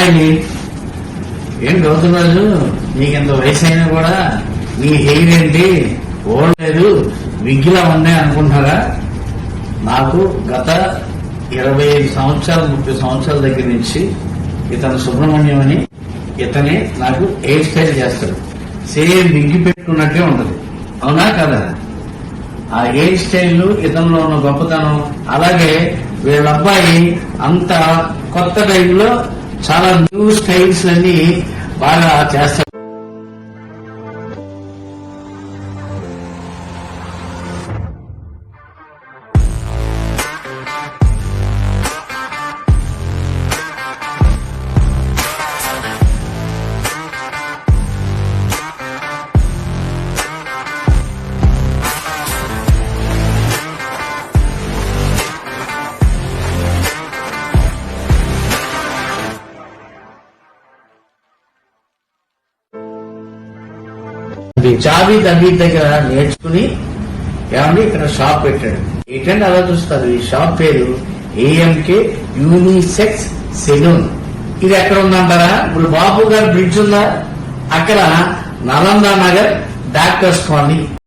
అండి ఏం గౌతమరాజు, నీకెంత వయసు అయినా కూడా నీ హెయిర్ ఏంటి ఓడలేదు, విగ్గిలా ఉన్నాయి అనుకుంటారా? నాకు గత 25 సంవత్సరాలు 30 సంవత్సరాల దగ్గర నుంచి ఇతను సుబ్రహ్మణ్యం అని ఇతనే నాకు హెయిర్ స్టైల్ చేస్తాడు. సేమ్ విగ్గి పెట్టుకున్నట్టే ఉంటది, అవునా కదా? ఆ హెయిర్ స్టైల్ ఇతనిలో ఉన్న గొప్పతనం. అలాగే వీళ్ళ అబ్బాయి అంత కొత్త టైంలో చాలా న్యూ స్టైల్స్ అన్ని బాగా చేస్తాడు. జావీద్ అబీద్ దగ్గర నేర్చుకుని ఏమండి ఇక్కడ షాప్ పెట్టాడు. ఏంటంటే అలా చూస్తారు. ఈ షాప్ పేరు ఏఎంకే యూనిసెక్స్ సెలూన్. ఇది ఎక్కడ ఉందంటారా? ఇప్పుడు బాబు గారు బ్రిడ్జ్ ఉందా, అక్కడ నలంద నగర్ డాక్టర్స్ కాలనీ.